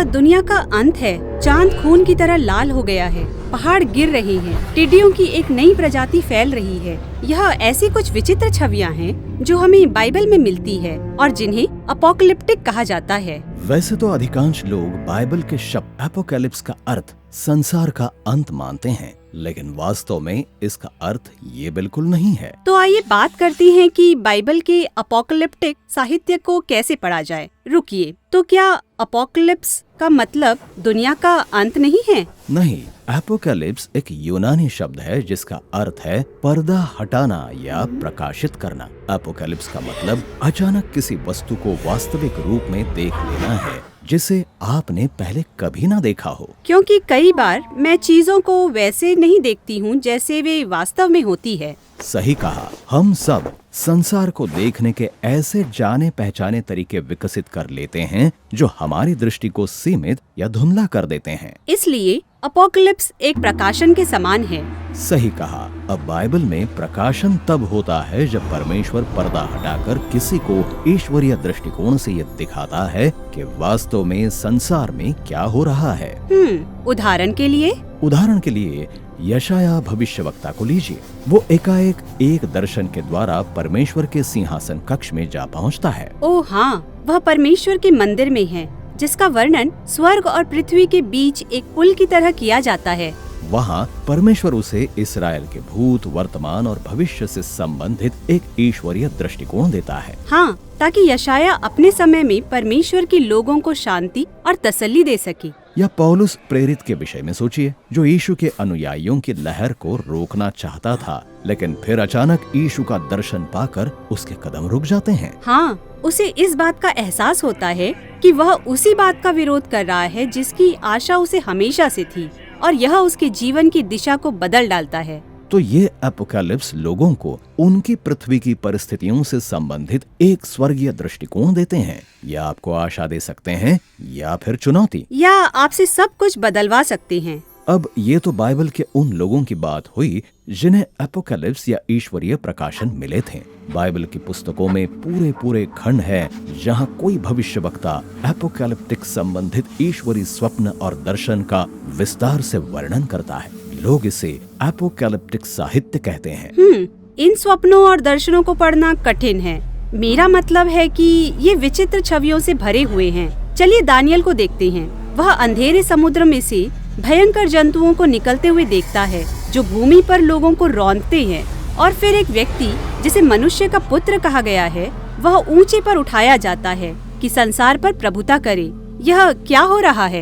यह दुनिया का अंत है। चांद खून की तरह लाल हो गया है, पहाड़ गिर रहे हैं, टिड्डियों की एक नई प्रजाति फैल रही है। यह ऐसी कुछ विचित्र छवियां हैं जो हमें बाइबल में मिलती है और जिन्हें अपोकलिप्टिक कहा जाता है। वैसे तो अधिकांश लोग बाइबल के शब्द एपोकैलिप्स का अर्थ संसार का अंत मानते हैं, लेकिन वास्तव में इसका अर्थ ये बिल्कुल नहीं है। तो आइए बात करते हैं कि बाइबल के अपोकलिप्टिक साहित्य को कैसे पढ़ा जाए। रुकिए, तो क्या अपोकलिप्स का मतलब दुनिया का अंत नहीं है? नहीं, एपोकैलिप्स एक यूनानी शब्द है जिसका अर्थ है पर्दा हटाना या प्रकाशित करना। एपोकैलिप्स का मतलब अचानक किसी वस्तु को वास्तविक रूप में देख लेना है जिसे आपने पहले कभी ना देखा हो। क्योंकि कई बार मैं चीजों को वैसे नहीं देखती हूँ जैसे वे वास्तव में होती है। सही कहा, हम सब संसार को देखने के ऐसे जाने पहचाने तरीके विकसित कर लेते हैं जो हमारी दृष्टि को सीमित या धुंधला कर देते हैं। इसलिए अपोकलिप्स एक प्रकाशन के समान है। सही कहा। अब बाइबल में प्रकाशन तब होता है जब परमेश्वर पर्दा हटाकर किसी को ईश्वरीय दृष्टिकोण से ये दिखाता है कि वास्तव में संसार में क्या हो रहा है। उदाहरण के लिए यशाया भविष्यवक्ता को लीजिए। वो एकाएक एक दर्शन के द्वारा परमेश्वर के सिंहासन कक्ष में जा पहुंचता है। ओह हाँ, वह परमेश्वर के मंदिर में है जिसका वर्णन स्वर्ग और पृथ्वी के बीच एक पुल की तरह किया जाता है। वहाँ परमेश्वर उसे इस्राएल के भूत, वर्तमान और भविष्य से संबंधित एक ईश्वरीय दृष्टिकोण देता है। हाँ, ताकि यशाया अपने समय में परमेश्वर के लोगों को शांति और तसल्ली दे सके। या पौलुस प्रेरित के विषय में सोचिए, जो यीशु के अनुयायियों की लहर को रोकना चाहता था, लेकिन फिर अचानक यीशु का दर्शन पाकर उसके कदम रुक जाते हैं। हाँ, उसे इस बात का एहसास होता है कि वह उसी बात का विरोध कर रहा है जिसकी आशा उसे हमेशा से थी, और यह उसके जीवन की दिशा को बदल डालता है। तो ये एपोकैलिप्स लोगों को उनकी पृथ्वी की परिस्थितियों से संबंधित एक स्वर्गीय दृष्टिकोण देते हैं। या आपको आशा दे सकते हैं या फिर चुनौती, या आपसे सब कुछ बदलवा सकते हैं। अब ये तो बाइबल के उन लोगों की बात हुई जिन्हें एपोकैलिप्स या ईश्वरीय प्रकाशन मिले थे। बाइबल की पुस्तकों में पूरे खंड है जहाँ कोई भविष्यवक्ता एपोकैलिप्टिक संबंधित ईश्वरीय स्वप्न और दर्शन का विस्तार से वर्णन करता है। लोग इसे एपोकैलिप्टिक साहित्य कहते हैं। इन स्वप्नों और दर्शनों को पढ़ना कठिन है। मेरा मतलब है कि ये विचित्र छवियों से भरे हुए हैं। चलिए दानियल को देखते हैं। वह अंधेरे समुद्र में से भयंकर जंतुओं को निकलते हुए देखता है जो भूमि पर लोगों को रौंदते हैं, और फिर एक व्यक्ति जिसे मनुष्य का पुत्र कहा गया है वह ऊंचे पर उठाया जाता है कि संसार पर प्रभुता करे। यह क्या हो रहा है?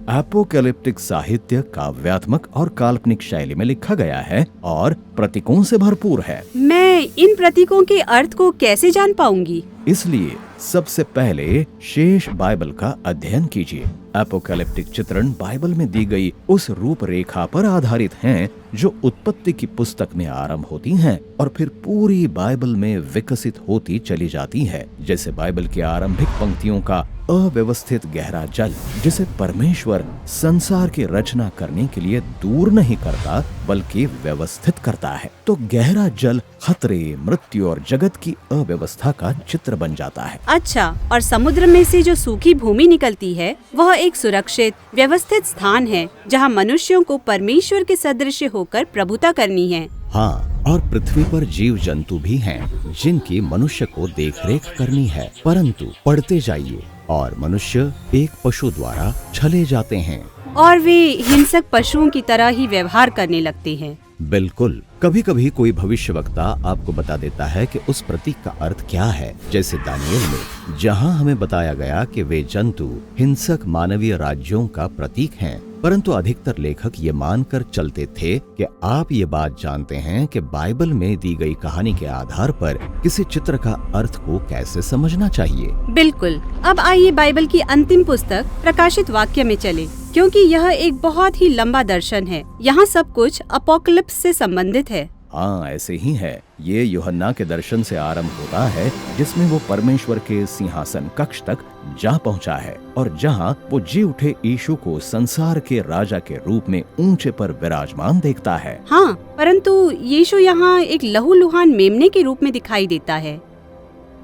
एपोकैलिप्टिक साहित्य काव्यात्मक और काल्पनिक शैली में लिखा गया है और प्रतीकों से भरपूर है। मैं इन प्रतीकों के अर्थ को कैसे जान पाऊंगी? इसलिए सबसे पहले शेष बाइबल का अध्ययन कीजिए। एपोकैलिप्टिक चित्रण बाइबल में दी गई उस रूपरेखा पर आधारित हैं जो उत्पत्ति की पुस्तक में आरंभ होती हैं और फिर पूरी बाइबल में विकसित होती चली जाती है। जैसे बाइबल की आरंभिक पंक्तियों का अव्यवस्थित गहरा जल, जिसे परमेश्वर संसार की रचना करने के लिए दूर नहीं करता बल्कि व्यवस्थित करता है, तो गहरा जल खतरे, मृत्यु और जगत की अव्यवस्था का चित्र बन जाता है। अच्छा, और समुद्र में से जो सूखी भूमि निकलती है वह एक सुरक्षित व्यवस्थित स्थान है जहाँ मनुष्यों को परमेश्वर के सदृश होकर प्रभुता करनी है। हाँ, और पृथ्वी पर जीव जंतु भी हैं जिनकी मनुष्य को देखरेख करनी है, परंतु पढ़ते जाइए और मनुष्य एक पशु द्वारा छले जाते हैं और वे हिंसक पशुओं की तरह ही व्यवहार करने लगते हैं। बिल्कुल। कभी कभी कोई भविष्यवक्ता आपको बता देता है कि उस प्रतीक का अर्थ क्या है, जैसे दानियल में, जहां हमें बताया गया कि वे जंतु हिंसक मानवीय राज्यों का प्रतीक हैं। परंतु अधिकतर लेखक ये मानकर चलते थे कि आप ये बात जानते हैं कि बाइबल में दी गई कहानी के आधार पर किसी चित्र का अर्थ को कैसे समझना चाहिए। बिल्कुल। अब आइए बाइबल की अंतिम पुस्तक प्रकाशित वाक्य में चले, क्योंकि यह एक बहुत ही लंबा दर्शन है। यहाँ सब कुछ अपोकलिप्स से संबंधित है। हाँ, ऐसे ही है। ये यूहन्ना के दर्शन से आरंभ होता है जिसमें वो परमेश्वर के सिंहासन कक्ष तक जा पहुंचा है और जहां वो जी उठे यीशु को संसार के राजा के रूप में ऊंचे पर विराजमान देखता है। हाँ, परंतु यीशु यहाँ एक लहूलुहान मेमने के रूप में दिखाई देता है।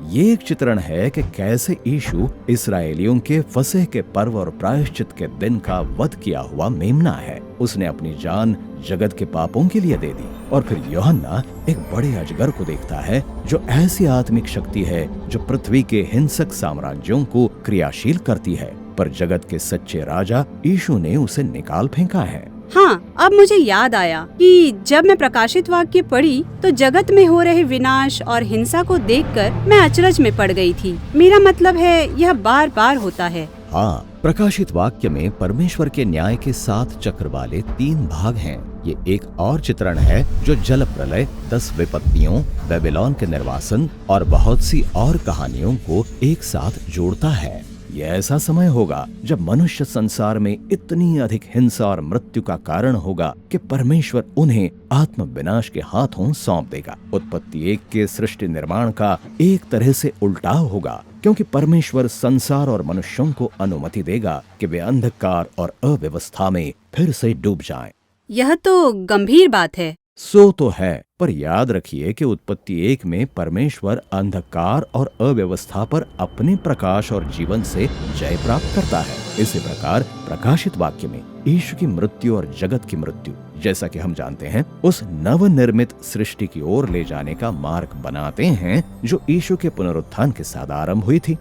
ये एक चित्रण है कि कैसे यीशु इस्राएलियों के फसह के पर्व और प्रायश्चित के दिन का वध किया हुआ मेमना है। उसने अपनी जान जगत के पापों के लिए दे दी। और फिर यूहन्ना एक बड़े अजगर को देखता है जो ऐसी आत्मिक शक्ति है जो पृथ्वी के हिंसक साम्राज्यों को क्रियाशील करती है, पर जगत के सच्चे राजा यीशु ने उसे निकाल फेंका है। हाँ, अब मुझे याद आया कि जब मैं प्रकाशित वाक्य पढ़ी तो जगत में हो रहे विनाश और हिंसा को देखकर मैं अचरज में पड़ गई थी। मेरा मतलब है यह बार बार होता है। हाँ, प्रकाशित वाक्य में परमेश्वर के न्याय के 7 चक्र वाले 3 भाग हैं। ये एक और चित्रण है जो जल प्रलय, 10 विपत्तियों, बेबीलोन के निर्वासन और बहुत सी और कहानियों को एक साथ जोड़ता है। ये ऐसा समय होगा जब मनुष्य संसार में इतनी अधिक हिंसा और मृत्यु का कारण होगा कि परमेश्वर उन्हें आत्म विनाश के हाथों सौंप देगा। उत्पत्ति 1 के सृष्टि निर्माण का एक तरह से उल्टा होगा, क्योंकि परमेश्वर संसार और मनुष्यों को अनुमति देगा कि वे अंधकार और अव्यवस्था में फिर से डूब जाएं। यह तो गंभीर बात है। सो तो है, पर याद रखिए कि उत्पत्ति 1 में परमेश्वर अंधकार और अव्यवस्था पर अपने प्रकाश और जीवन से जय प्राप्त करता है। इसी प्रकार प्रकाशित वाक्य में यीशु की मृत्यु और जगत की मृत्यु, जैसा कि हम जानते हैं, उस नवनिर्मित सृष्टि की ओर ले जाने का मार्ग बनाते हैं जो यीशु के पुनरुत्थान के साथ आरंभ हुई थी।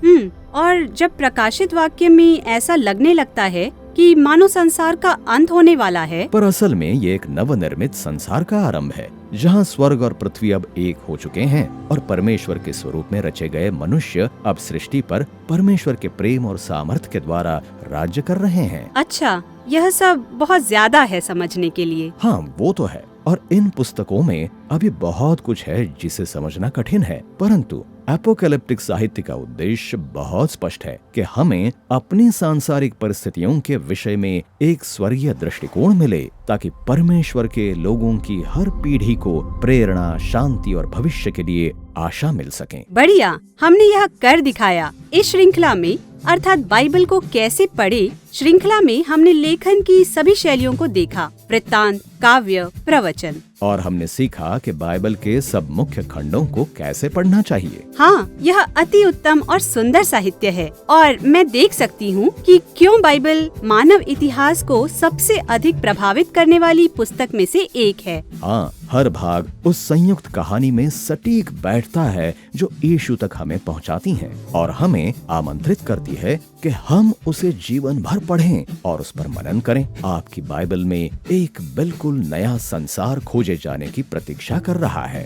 और जब प्रकाशित वाक्य में ऐसा लगने लगता है कि मानो संसार का अंत होने वाला है, पर असल में ये एक नवनिर्मित संसार का आरंभ है, जहाँ स्वर्ग और पृथ्वी अब एक हो चुके हैं और परमेश्वर के स्वरूप में रचे गए मनुष्य अब सृष्टि पर परमेश्वर के प्रेम और सामर्थ्य के द्वारा राज्य कर रहे हैं। अच्छा, यह सब बहुत ज्यादा है समझने के लिए। हाँ, वो तो है। और इन पुस्तकों में अभी बहुत कुछ है जिसे समझना कठिन है, परंतु एपोकैलिप्टिक साहित्य का उद्देश्य बहुत स्पष्ट है कि हमें अपनी सांसारिक परिस्थितियों के विषय में एक स्वर्गीय दृष्टिकोण मिले, ताकि परमेश्वर के लोगों की हर पीढ़ी को प्रेरणा, शांति और भविष्य के लिए आशा मिल सके। बढ़िया, हमने यह कर दिखाया। इस श्रृंखला में अर्थात बाइबल को कैसे पढ़े श्रृंखला में हमने लेखन की सभी शैलियों को देखा, वृत्तांत, काव्य, प्रवचन। और हमने सीखा कि बाइबल के सब मुख्य खंडों को कैसे पढ़ना चाहिए। हाँ, यह अति उत्तम और सुंदर साहित्य है और मैं देख सकती हूँ कि क्यों बाइबल मानव इतिहास को सबसे अधिक प्रभावित करने वाली पुस्तक में से एक है। हाँ, हर भाग उस संयुक्त कहानी में सटीक बैठता है जो यीशु तक हमें पहुँचाती है और हमें आमंत्रित करती है कि हम उसे जीवन भर पढ़ें और उस पर मनन करें। आपकी बाइबल में एक बिल्कुल नया संसार खोजे जाने की प्रतीक्षा कर रहा है।